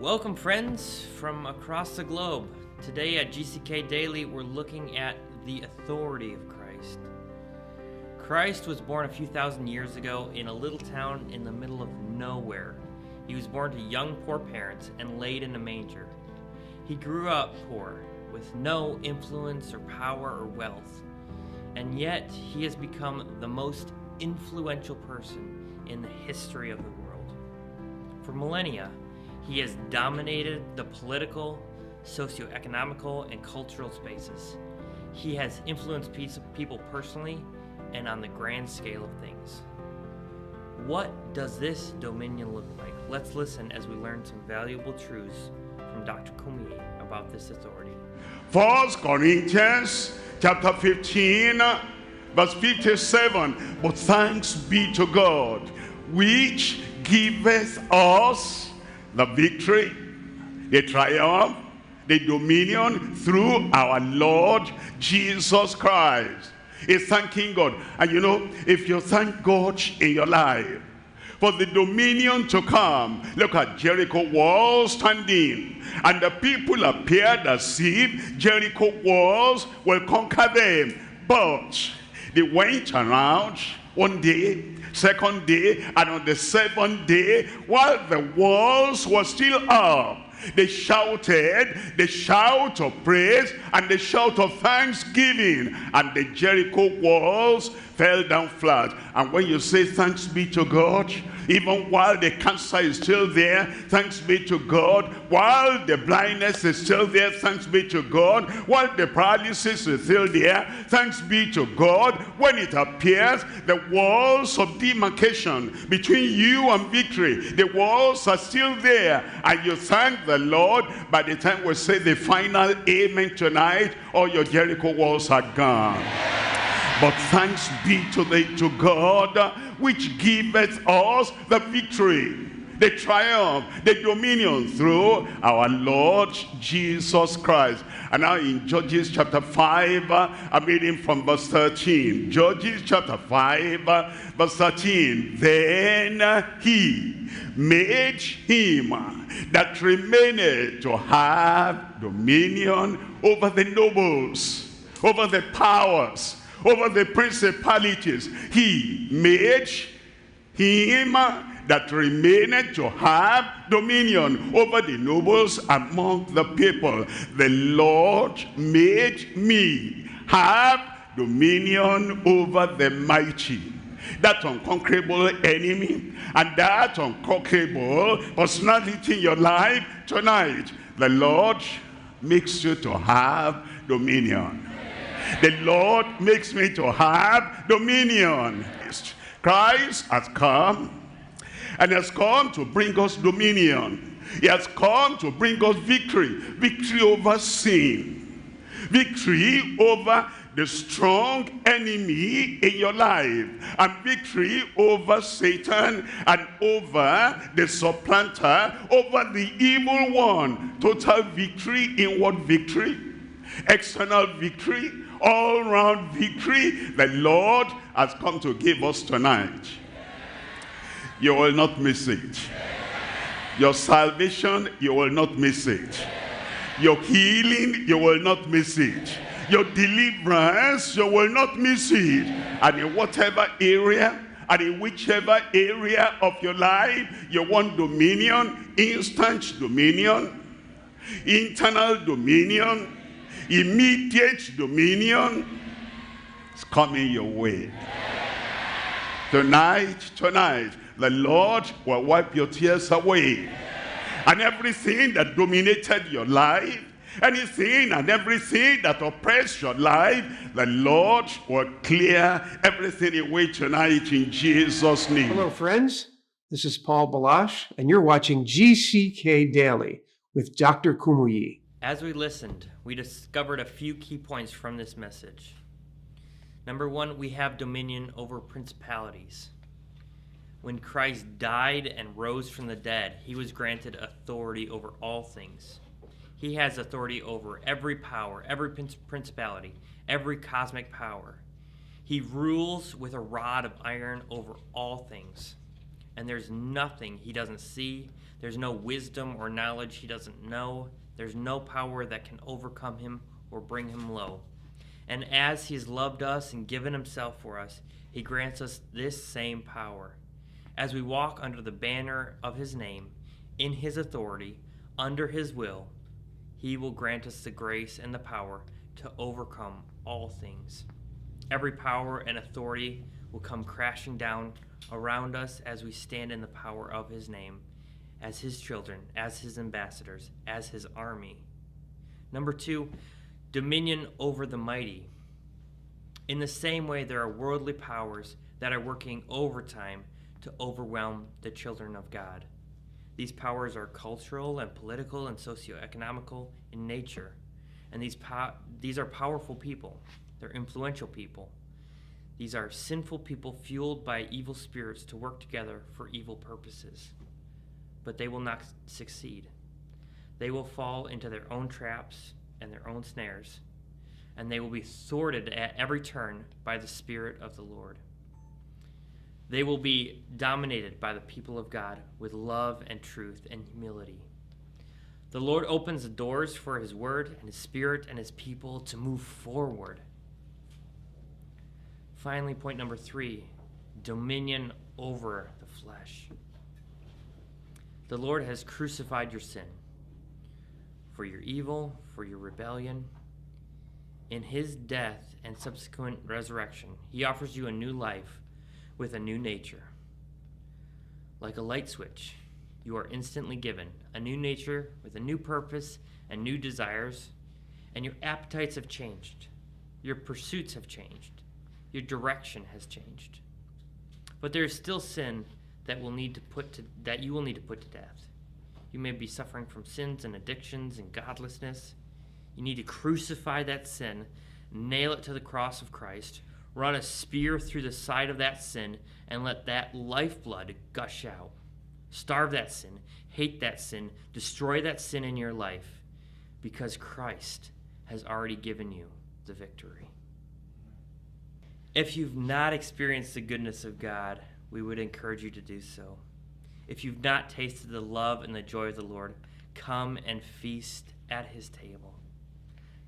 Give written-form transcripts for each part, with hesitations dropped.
Welcome, friends from across the globe. Today at GCK Daily, we're looking at the authority of Christ. Christ was born a few thousand years ago in a little town in the middle of nowhere. He was born to young, poor parents and laid in a manger. He grew up poor, with no influence or power or wealth, and yet he has become the most influential person in the history of the world. For millennia, he has dominated the political, socio-economical, and cultural spaces. He has influenced people personally and on the grand scale of things. What does this dominion look like? Let's listen as we learn some valuable truths from Dr. Kumuyi about this authority. 1 Corinthians chapter 15, verse 57. But thanks be to God, which giveth us the victory, the triumph, the dominion through our Lord Jesus Christ. It's thanking God. And you know, if you thank God in your life for the dominion to come, look at Jericho walls standing, and the people appeared as if Jericho walls will conquer them, but they went around one day, second day, and on the seventh day, while the walls were still up, they shouted the shout of praise and the shout of thanksgiving, and the Jericho walls fell down flat. And when you say thanks be to God, even while the cancer is still there, thanks be to God. While the blindness is still there, thanks be to God. While the paralysis is still there, thanks be to God. When it appears, the walls of demarcation between you and victory, the walls are still there, and you thank the Lord. By the time we say the final amen tonight, all your Jericho walls are gone. But thanks be to God, which giveth us the victory, the triumph, the dominion through our Lord Jesus Christ. And now in Judges chapter 5, I'm reading from verse 13. Judges chapter 5, verse 13. Then he made him that remained to have dominion over the nobles, over the powers, over the principalities. He made him that remained to have dominion over the nobles among the people. The Lord made me have dominion over the mighty. That unconquerable enemy and that unconquerable personality in your life tonight, the Lord makes you to have dominion. The Lord makes me to have dominion. Christ has come, and has come to bring us dominion. He has come to bring us victory. Victory over sin. Victory over the strong enemy in your life. And victory over Satan and over the supplanter, over the evil one. Total victory. Inward victory. External victory. All-round victory. The Lord has come to give us tonight. You will not miss it. Your salvation, you will not miss it. Your healing, you will not miss it. Your deliverance, you will not miss it. And in whatever area, and in whichever area of your life you want dominion, instant dominion, internal dominion, immediate dominion, it's coming your way. Tonight, the Lord will wipe your tears away. And everything that dominated your life, anything and everything that oppressed your life, the Lord will clear everything away tonight in Jesus' name. Hello, friends. This is Paul Balash, and you're watching GCK Daily with Dr. Kumuyi. As we listened, we discovered a few key points from this message. Number one, we have dominion over principalities. When Christ died and rose from the dead, he was granted authority over all things. He has authority over every power, every principality, every cosmic power. He rules with a rod of iron over all things. and there's nothing he doesn't see. There's no wisdom or knowledge he doesn't know. There's no power that can overcome him or bring him low. And as he has loved us and given himself for us, he grants us this same power. As we walk under the banner of his name, in his authority, under his will, he will grant us the grace and the power to overcome all things. Every power and authority will come crashing down around us as we stand in the power of his name, as his children, as his ambassadors, as his army. Number 2, dominion over the mighty. In the same way, there are worldly powers that are working overtime to overwhelm the children of God. These powers are cultural and political and socioeconomical in nature. And these are powerful people. They're influential people. These are sinful people fueled by evil spirits to work together for evil purposes. But they will not succeed. They will fall into their own traps and their own snares, and they will be thwarted at every turn by the Spirit of the Lord. They will be dominated by the people of God with love and truth and humility. The Lord opens the doors for his word and his Spirit and his people to move forward. Finally, point number 3, dominion over the flesh. The Lord has crucified your sin for your evil, for your rebellion. In his death and subsequent resurrection, he offers you a new life with a new nature. Like a light switch, you are instantly given a new nature with a new purpose and new desires, and your appetites have changed. Your pursuits have changed. Your direction has changed. But there is still sin that you will need to put to death. You may be suffering from sins and addictions and godlessness. You need to crucify that sin, nail it to the cross of Christ, run a spear through the side of that sin, and let that lifeblood gush out. Starve that sin, hate that sin, destroy that sin in your life, because Christ has already given you the victory. If you've not experienced the goodness of God, we would encourage you to do so. If you've not tasted the love and the joy of the Lord, come and feast at his table.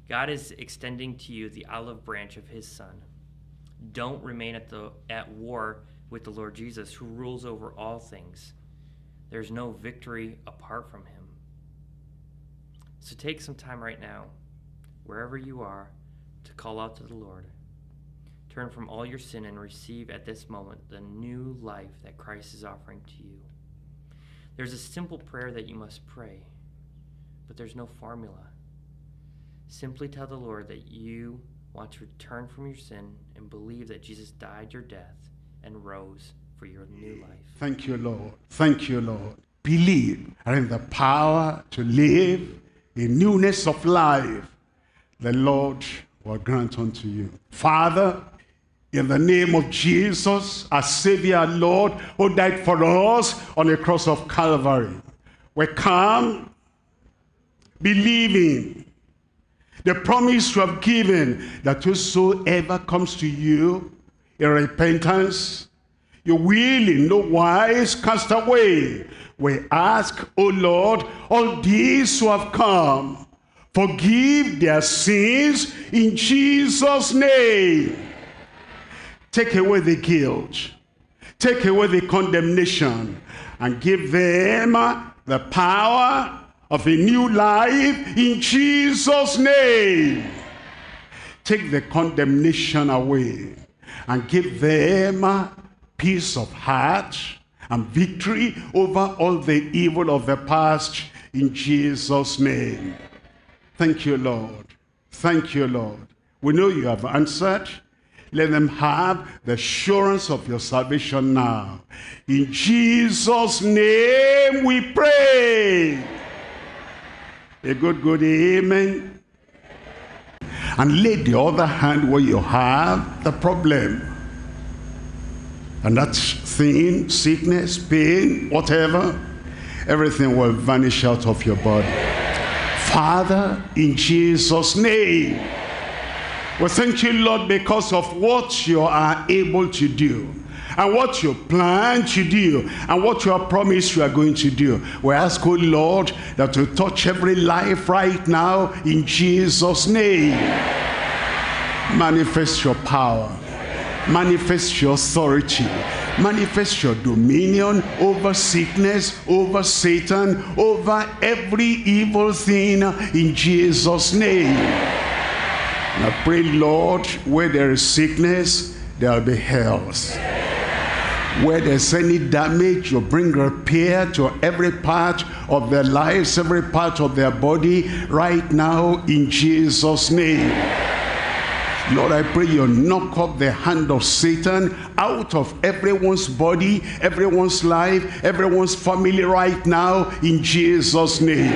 God is extending to you the olive branch of his Son. Don't remain at war with the Lord Jesus, who rules over all things. There's no victory apart from him. So take some time right now, wherever you are, to call out to the Lord. Turn from all your sin and receive at this moment the new life that Christ is offering to you. There's a simple prayer that you must pray, but there's no formula. Simply tell the Lord that you want to return from your sin and believe that Jesus died your death and rose for your new life. Thank you, Lord. Thank you, Lord. Believe and in the power to live in newness of life, the Lord will grant unto you. Father, in the name of Jesus, our Savior, Lord, who died for us on the cross of Calvary, we come believing the promise you have given that whosoever comes to you in repentance, you will in no wise cast away. We ask, O Lord, all these who have come, forgive their sins in Jesus' name. Take away the guilt, take away the condemnation, and give them the power of a new life in Jesus' name. Take the condemnation away and give them peace of heart and victory over all the evil of the past in Jesus' name. Thank you, Lord. Thank you, Lord. We know you have answered. Let them have the assurance of your salvation now. In Jesus' name we pray. A good amen. And lay the other hand where you have the problem. And that thing, sickness, pain, whatever, everything will vanish out of your body. Father, in Jesus' name, We thank you, Lord, because of what you are able to do, and what you plan to do, and what you have promised you are going to do. We ask, oh Lord, that you touch every life right now in Jesus' name. Manifest your power, manifest your authority, manifest your dominion over sickness, over Satan, over every evil thing in Jesus' name. And I pray, Lord, where there is sickness, there will be health. Where there's any damage, you bring repair to every part of their lives, every part of their body right now in Jesus' name. Lord, I pray you knock off the hand of Satan out of everyone's body, everyone's life, everyone's family right now in Jesus' name.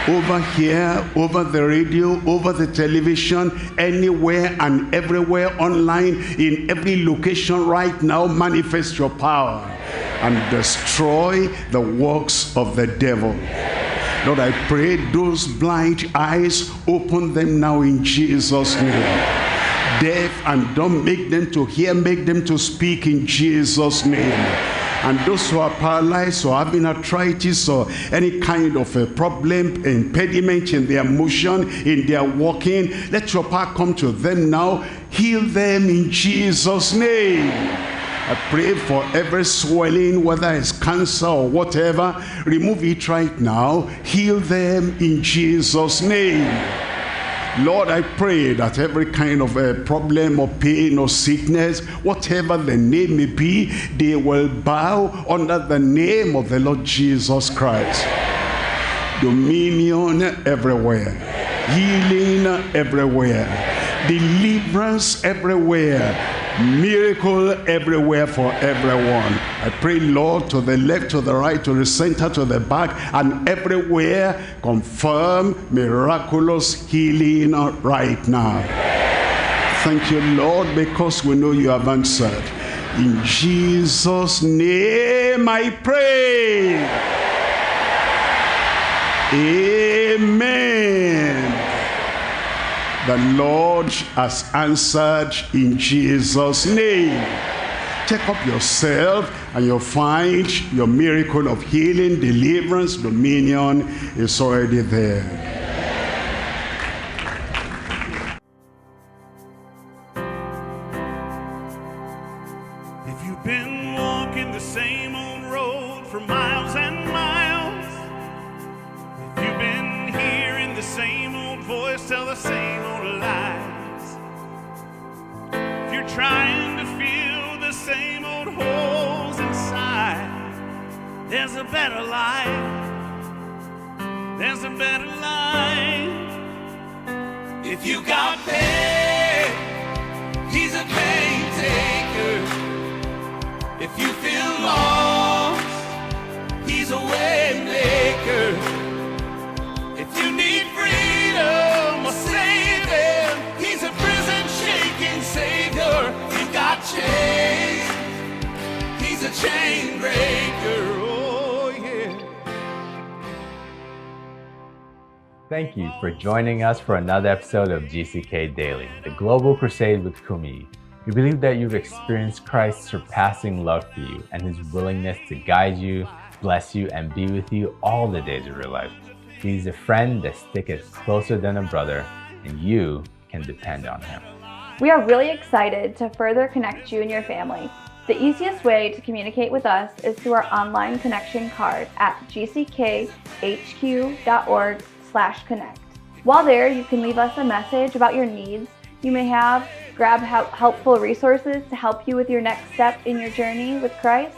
Over here, over the radio, over the television, anywhere and everywhere online, in every location right now, manifest your power and destroy the works of the devil. Lord, I pray those blind eyes, open them now in Jesus' name. Deaf and dumb, make them to hear, make them to speak in Jesus' name. And those who are paralyzed or having arthritis or any kind of a problem, impediment in their motion, in their walking, let your power come to them now. Heal them in Jesus' name. I pray for every swelling, whether it's cancer or whatever, remove it right now. Heal them in Jesus' name. Lord, I pray that every kind of a problem or pain or sickness, whatever the name may be, they will bow under the name of the Lord Jesus Christ. Dominion everywhere, healing everywhere, deliverance everywhere, miracle everywhere for everyone. I pray, Lord, to the left, to the right, to the center, to the back, and everywhere, confirm miraculous healing right now. Thank you, Lord, because we know you have answered. In Jesus' name I pray. Amen. The Lord has answered in Jesus' name. Check up yourself and you'll find your miracle of healing, deliverance, dominion is already there. If you've been walking the same old road for miles and miles, if you've been hearing the same old voice tell the same old lies, if you're trying to fill the same old holes inside, there's a better life. There's a better life. If you got pain, he's a pain taker. If you feel lost, he's a way maker. If you need freedom or saving, he's a prison-shaking savior. You've got chains, he's a chain breaker. Oh yeah. Thank you for joining us for another episode of GCK Daily, the Global Crusade with Kumuyi. We believe that you've experienced Christ's surpassing love for you and his willingness to guide you, bless you, and be with you all the days of your life. He's a friend that sticks closer than a brother, and you can depend on him. We are really excited to further connect you and your family. The easiest way to communicate with us is through our online connection card at gckhq.org/connect. While there, you can leave us a message about your needs you may have, grab helpful resources to help you with your next step in your journey with Christ,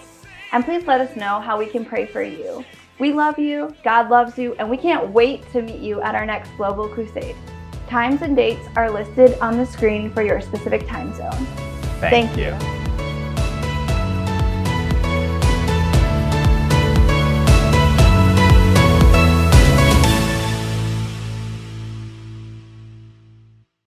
and please let us know how we can pray for you. We love you, God loves you, and we can't wait to meet you at our next Global Crusade. Times and dates are listed on the screen for your specific time zone. Thank you.